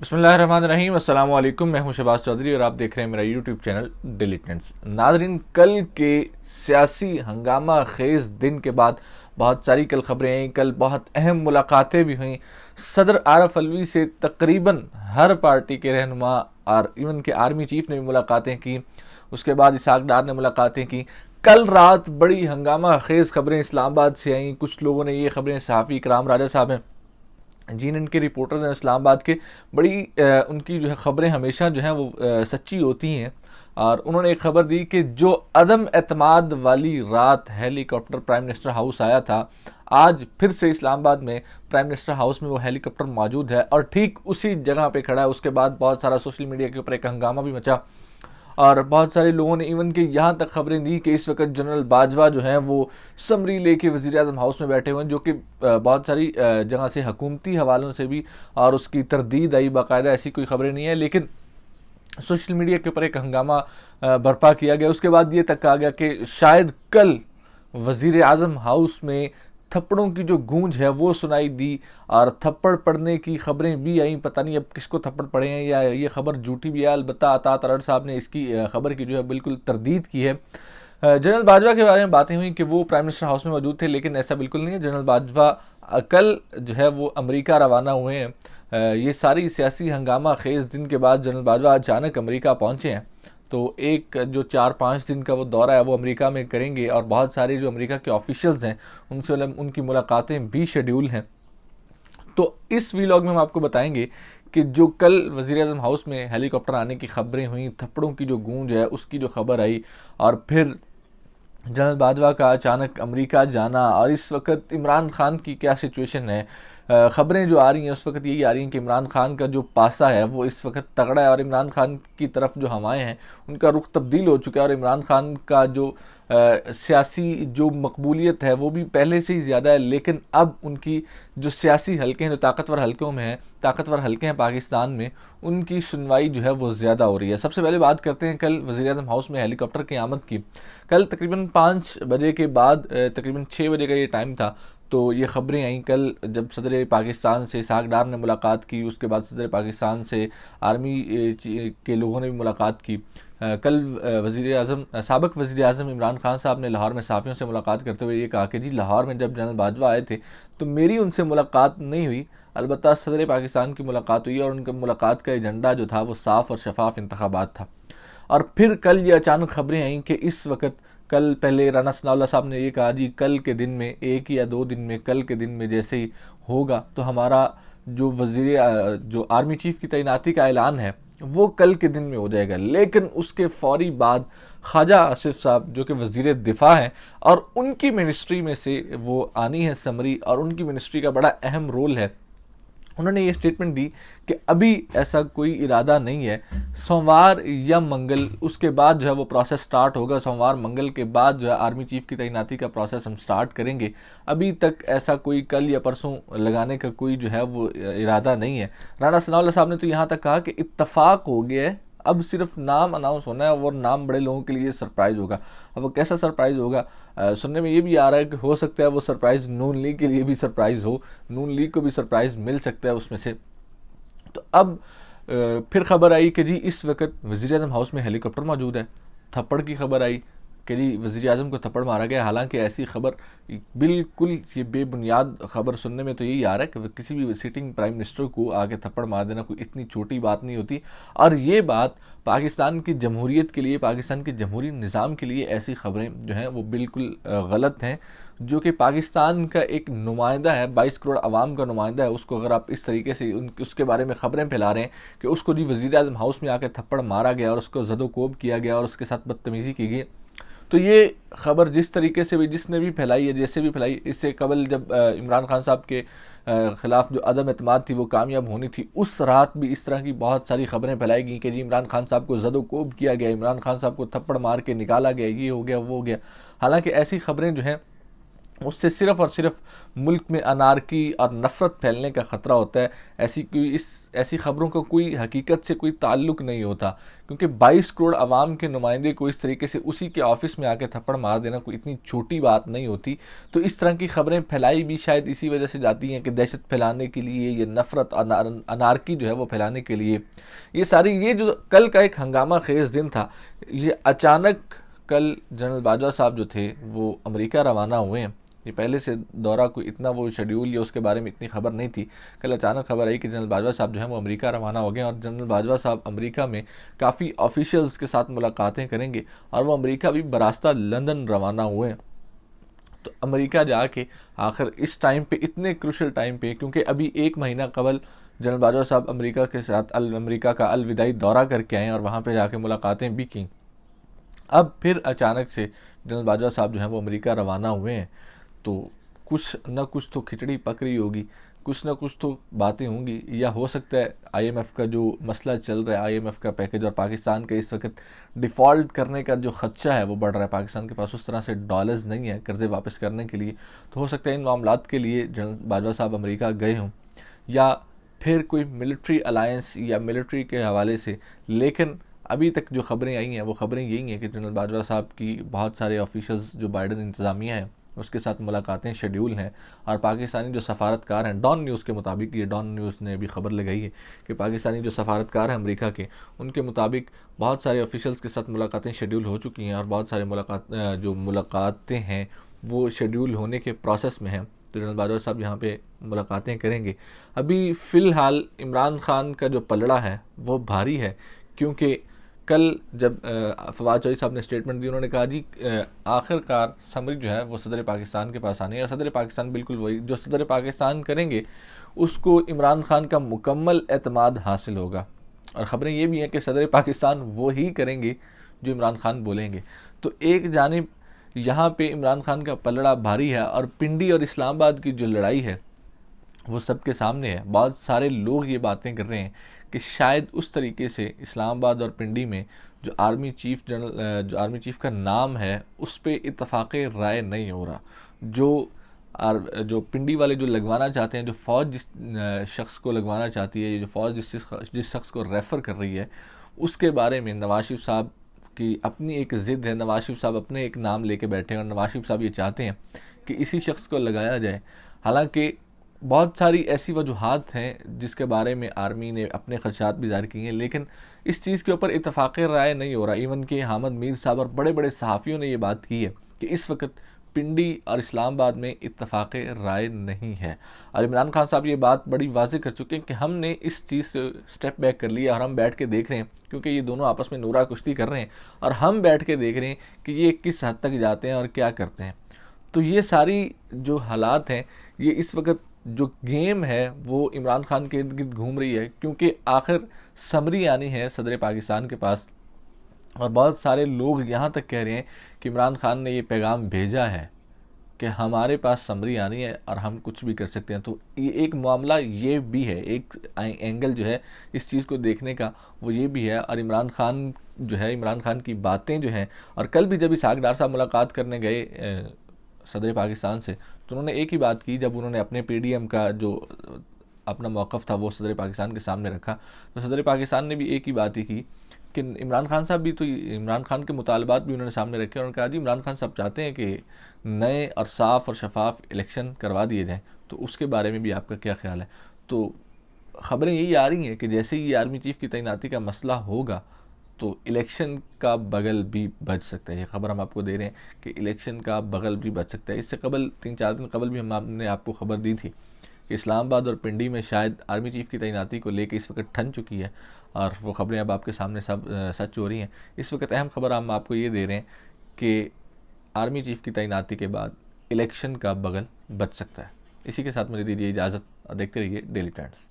बिस्मिल्लाहिर्रहमानिर्रहीम। अस्सलाम वालेकुम। मैं हूं शहबाज चौधरी और आप देख रहे हैं मेरा यूट्यूब चैनल डेली ट्रेंड्स। नाज़रीन, कल के सियासी हंगामा खेज दिन के बाद बहुत सारी कल खबरें आई। कल बहुत अहम मुलाकातें भी हुई। सदर आरफ अलवी से तकरीबन हर पार्टी के रहनुमा और इवन के आर्मी चीफ ने भी मुलाकातें की। उसके बाद इसहाक डार ने मुलाकातें की। कल रात बड़ी हंगामा खेज खबरें इस्लामाबाद से आई। कुछ लोगों ने ये खबरें, सहाफ़ी इकराम राजा साहब हैं जिन इनके रिपोर्टर्स हैं इस्लामाबाद के, बड़ी उनकी जो है खबरें हमेशा जो है वो सच्ची होती हैं। और उन्होंने एक खबर दी कि जो अदम एतमाद वाली रात हेलीकॉप्टर प्राइम मिनिस्टर हाउस आया था, आज फिर से इस्लामाबाद में प्राइम मिनिस्टर हाउस में वो हेलीकॉप्टर मौजूद है और ठीक उसी जगह पे खड़ा है। उसके बाद बहुत सारा सोशल मीडिया के ऊपर एक हंगामा भी मचा और बहुत सारे लोगों ने इवन के यहाँ तक खबरें दी कि इस वक्त जनरल बाजवा जो हैं वो समरी लेके वज़ीर आज़म हाउस में बैठे हुए हैं, जो कि बहुत सारी जगह से हुकूमती हवालों से भी और उसकी तरदीद आई। बाकायदा ऐसी कोई खबरें नहीं है, लेकिन सोशल मीडिया के ऊपर एक हंगामा बर्पा किया गया। उसके बाद ये तक कहा गया कि शायद कल वज़ीर आज़म हाउस में थप्पड़ों की जो गूंज है वो सुनाई दी और थप्पड़ पड़ने की खबरें भी आई। पता नहीं अब किसको थप्पड़ पड़े हैं या ये खबर झूठी भी है। अलबत्ता अता तरड़ साहब ने इसकी खबर की जो है बिल्कुल तरदीद की है। जनरल बाजवा के बारे में बातें हुई कि वो प्राइम मिनिस्टर हाउस में मौजूद थे, लेकिन ऐसा बिल्कुल नहीं है। जनरल बाजवा कल जो है वो अमेरिका रवाना हुए हैं। ये सारी सियासी हंगामा खेज दिन के बाद जनरल बाजवा अचानक अमेरिका पहुंचे हैं, तो एक जो 4-5 दिन का वो दौरा है वो अमेरिका में करेंगे और बहुत सारे जो अमेरिका के ऑफिशियल्स हैं उनसे उनकी मुलाकातें भी शेड्यूल हैं। तो इस वीलॉग में हम आपको बताएंगे कि जो कल वज़ीर आज़म हाउस में हेलीकॉप्टर आने की खबरें हुई, थप्पड़ों की जो गूंज है उसकी जो खबर आई, और फिर जनरल बाजवा का अचानक अमेरिका जाना, और इस वक्त इमरान खान की क्या सिचुएशन है। ख़बरें जो आ रही हैं उस वक्त यही आ रही हैं कि इमरान खान का जो पासा है वो इस वक्त तगड़ा है और इमरान खान की तरफ जो हवाएं हैं उनका रुख तब्दील हो चुका है। और इमरान खान का जो सियासी जो मकबूलियत है वो भी पहले से ही ज़्यादा है, लेकिन अब उनकी जो सियासी हलके हैं, जो ताकतवर हलकों में हैं, ताकतवर हलके हैं पाकिस्तान में, उनकी सुनवाई जो है वो ज़्यादा हो रही है। सबसे पहले बात करते हैं कल वज़ीर आज़म हाउस में हेलीकॉप्टर की आमद की। कल तकरीबन 5 बजे के बाद तकरीबन 6 बजे का ये टाइम था, तो ये खबरें आई कल जब सदर पाकिस्तान से इसहाक डार ने मुलाकात की। उसके बाद सदर पाकिस्तान से आर्मी के लोगों ने भी मुलाकात की। कल साबिक़ वज़ीर आज़म इमरान खान साहब ने लाहौर में सहाफ़ियों से मुलाकात करते हुए ये कहा कि जी, लाहौर में जब जनरल बाजवा आए थे तो मेरी उनसे मुलाकात नहीं हुई, अलबत्ता सदर पाकिस्तान की मुलाकात हुई और उनका मुलाकात का एजेंडा जो था वो साफ़ और शफाफ इंतखाबात था। और फिर कल ये अचानक खबरें आई कि इस वक्त कल पहले राना सनाउल्लाह साहब ने ये कहा जी कल के दिन में, 1 या 2 दिन में, कल के दिन में जैसे ही होगा तो हमारा जो जो आर्मी चीफ की तैनाती का ऐलान है वो कल के दिन में हो जाएगा। लेकिन उसके फौरी बाद ख्वाजा आसिफ साहब जो कि वज़ीर दिफा हैं और उनकी मिनिस्ट्री में से वो आनी है समरी और उनकी मिनिस्ट्री का बड़ा अहम रोल है, उन्होंने ये स्टेटमेंट दी कि अभी ऐसा कोई इरादा नहीं है। सोमवार या मंगल उसके बाद जो है वो प्रोसेस स्टार्ट होगा। सोमवार मंगल के बाद जो है आर्मी चीफ की तैनाती का प्रोसेस हम स्टार्ट करेंगे। अभी तक ऐसा कोई कल या परसों लगाने का कोई जो है वो इरादा नहीं है। राना सनाउल्लाह साहब ने तो यहाँ तक कहा कि इत्तफाक हो गया है, अब सिर्फ नाम अनाउंस होना है और नाम बड़े लोगों के लिए सरप्राइज़ होगा। अब वो कैसा सरप्राइज़ होगा, सुनने में ये भी आ रहा है कि हो सकता है वो सरप्राइज़ नून लीग के लिए भी सरप्राइज़ हो, नून लीग को भी सरप्राइज़ मिल सकता है उसमें से। तो अब फिर खबर आई कि जी इस वक्त वज़ीर आज़म हाउस में हेलीकॉप्टर मौजूद है। थप्पड़ की खबर आई कि जी वज़ीर आज़म को थप्पड़ मारा गया। हालांकि ऐसी खबर बिल्कुल ये बेबुनियाद खबर सुनने में तो यही आ रहा है कि किसी भी सिटिंग प्राइम मिनिस्टर को आगे थप्पड़ मार देना कोई इतनी छोटी बात नहीं होती। और ये बात पाकिस्तान की जमहूरियत के लिए, पाकिस्तान के जमहूरी निज़ाम के लिए ऐसी खबरें जो हैं वो बिल्कुल गलत हैं। जो कि पाकिस्तान का एक नुमाइंदा है, 22 करोड़ आवाम का नुमाइंदा है, उसको अगर आप इस तरीके से उसके बारे में ख़बरें फैला रहे हैं कि उसको जी वज़ीर आज़म हाउस में आके थप्पड़ मारा गया और उसको ज़दोकोब किया गया और उसके साथ बदतमीज़ी की गई, तो ये खबर जिस तरीके से भी जिसने भी फैलाई है, जैसे भी फैलाई, इससे कबल जब इमरान खान साहब के ख़िलाफ़ जो अदम एतमाद थी वो कामयाब होनी थी, उस रात भी इस तरह की बहुत सारी खबरें फैलाई गई कि जी इमरान खान साहब को ज़दोकोब किया गया, इमरान खान साहब को थप्पड़ मार के निकाला गया, ये हो गया वो हो गया। हालांकि ऐसी खबरें जो हैं उससे सिर्फ़ और सिर्फ मुल्क में अनारकी और नफ़रत फैलने का ख़तरा होता है। ऐसी ख़बरों का कोई हकीकत से कोई ताल्लुक़ नहीं होता, क्योंकि 22 करोड़ आवाम के नुमाइंदे को इस तरीके से उसी के ऑफ़िस में आके थप्पड़ मार देना कोई इतनी छोटी बात नहीं होती। तो इस तरह की ख़बरें फैलाई भी शायद इसी वजह से जाती हैं कि दहशत फैलाने के लिए, ये नफ़रत अनारकी जो है वो फैलाने के लिए। ये जो कल का एक हंगामा खेज़ दिन था, ये अचानक कल जनरल बाजवा साहब जो थे वो अमेरिका रवाना हुए हैं। ये पहले से दौरा कोई इतना वो शेड्यूल या उसके बारे में इतनी खबर नहीं थी। कल अचानक खबर आई कि जनरल बाजवा साहब जो है वो अमेरिका रवाना हो गए और जनरल बाजवा साहब अमेरिका में काफ़ी ऑफिशियल्स के साथ मुलाकातें करेंगे और वो अमेरिका भी बरास्ता लंदन रवाना हुए हैं। तो अमेरिका जाके आखिर इस टाइम पे, इतने क्रूशल टाइम पे, क्योंकि अभी 1 महीना कबल जनरल बाजवा साहब अमेरिका के साथ अमेरिका का अलविदाई दौरा करके आए और वहाँ पर जाके मुलाकातें भी की। अब फिर अचानक से जनरल बाजवा साहब जो हैं वो अमेरिका रवाना हुए हैं, तो कुछ न कुछ तो खिचड़ी पक रही होगी, कुछ न कुछ तो बातें होंगी। या हो सकता है आईएमएफ का जो मसला चल रहा है, आईएमएफ का पैकेज और पाकिस्तान के इस वक्त डिफ़ॉल्ट करने का जो खदशा है वो बढ़ रहा है, पाकिस्तान के पास उस तरह से डॉलर्स नहीं है कर्ज़े वापस करने के लिए। तो हो सकता है इन मामलात के लिए जनरल बाजवा साहब अमेरिका गए हों, या फिर कोई मिलिट्री अलायंस या मिलिट्री के हवाले से। लेकिन अभी तक जो ख़बरें आई हैं वो ख़बरें यही हैं कि जनरल बाजवा साहब की बहुत सारे ऑफिशल्स जो बाइडन इंतज़ामिया है उसके साथ मुलाकातें शेड्यूल हैं। और पाकिस्तानी जो सफारतकार हैं, डॉन न्यूज़ के मुताबिक, ये डॉन न्यूज़ ने भी खबर लगाई है कि पाकिस्तानी जो सफारतकार हैं अमेरिका के, उनके मुताबिक बहुत सारे ऑफिशल्स के साथ मुलाकातें शेड्यूल हो चुकी हैं और बहुत सारे मुलाकातें हैं वो शेड्यूल होने के प्रोसेस में हैं। तो जनरल बाजवा साहब यहाँ पे मुलाकातें करेंगे। अभी फ़िलहाल इमरान खान का जो पलड़ा है वो भारी है, क्योंकि कल जब फवाद चौधरी साहब ने स्टेटमेंट दी, उन्होंने कहा जी आखिरकार समरी जो है वो सदर पाकिस्तान के पास आने है और सदर पाकिस्तान बिल्कुल वही जो सदर पाकिस्तान करेंगे उसको इमरान खान का मुकम्मल एतमाद हासिल होगा। और ख़बरें ये भी हैं कि सदर पाकिस्तान वो ही करेंगे जो इमरान खान बोलेंगे। तो एक जानिब यहाँ पे इमरान खान का पलड़ा भारी है और पिंडी और इस्लामाबाद की जो लड़ाई है वो सबके सामने है। बहुत सारे लोग ये बातें कर रहे हैं कि शायद उस तरीके से इस्लामाबाद और पिंडी में जो आर्मी चीफ़ का नाम है उस पर इत्तफाक़ राय नहीं हो रहा। जो पिंडी वाले जो लगवाना चाहते हैं, जो फ़ौज जिस शख्स को लगवाना चाहती है, जो फ़ौज जिस शख्स को रेफ़र कर रही है, उसके बारे में नवाज शरीफ साहब की अपनी एक ज़िद है। नवाज शरीफ साहब अपने एक नाम लेके बैठे हैं और नवाज शरीफ साहब ये चाहते हैं कि इसी शख्स को लगाया जाए। हालांकि बहुत सारी ऐसी वजूहात हैं जिसके बारे में आर्मी ने अपने खदशात भी ज़ाहिर किए हैं, लेकिन इस चीज़ के ऊपर इत्तफाक़ राय नहीं हो रहा। इवन के हामिद मीर साहब और बड़े बड़े सहाफ़ियों ने ये बात की है कि इस वक्त पिंडी और इस्लामाबाद में इत्तफाक़ राय नहीं है। और इमरान खान साहब ये बात बड़ी वाज़ेह कर चुके हैं कि हमने इस चीज़ से स्टेप बैक कर लिया और हम बैठ के देख रहे हैं, क्योंकि ये दोनों आपस में नूरा कुश्ती कर रहे हैं और हम बैठ के देख रहे हैं कि ये किस हद तक जाते हैं और क्या करते हैं। तो ये सारी जो हालात हैं, ये इस वक्त जो गेम है वो इमरान खान के इर्द गिर्द घूम रही है, क्योंकि आखिर समरी आनी है सदर पाकिस्तान के पास। और बहुत सारे लोग यहाँ तक कह रहे हैं कि इमरान खान ने ये पैगाम भेजा है कि हमारे पास समरी आनी है और हम कुछ भी कर सकते हैं। तो ये एक मामला ये भी है, एक एंगल जो है इस चीज़ को देखने का वो ये भी है। और इमरान खान की बातें जो हैं, और कल भी जब इसहाक डार साहब मुलाकात करने गए सदर पाकिस्तान से, तो उन्होंने एक ही बात की। जब उन्होंने अपने पीडीएम का जो अपना मौक़िफ़ था वो सदर पाकिस्तान के सामने रखा, तो सदर पाकिस्तान ने भी एक ही बात ही की कि इमरान खान साहब भी, तो इमरान खान के मुतालबात भी उन्होंने सामने रखे। उन्होंने कहा जी इमरान खान साहब चाहते हैं कि नए और साफ़ और शफाफ इलेक्शन करवा दिए जाएँ, तो उसके बारे में भी आपका क्या ख्याल है। तो ख़बरें यही आ रही हैं कि जैसे ही आर्मी चीफ़ की तैनाती का मसला होगा तो इलेक्शन का बगल भी बच सकता है। ये ख़बर हम आपको दे रहे हैं कि इलेक्शन का बगल भी बच सकता है। इससे कबल 3-4 दिन कबल भी हमने आपको ख़बर दी थी कि इस्लामाबाद और पिंडी में शायद आर्मी चीफ़ की तैनाती को लेकर इस वक्त ठन चुकी है, और वो ख़बरें अब आपके सामने सब सच हो रही हैं। इस वक्त अहम ख़बर हम आपको ये दे रहे हैं कि आर्मी चीफ़ की तैनाती के बाद इलेक्शन का बगल बच सकता है। इसी के साथ मुझे दीजिए इजाज़त और देखते रहिए डेली ट्रेंड्स।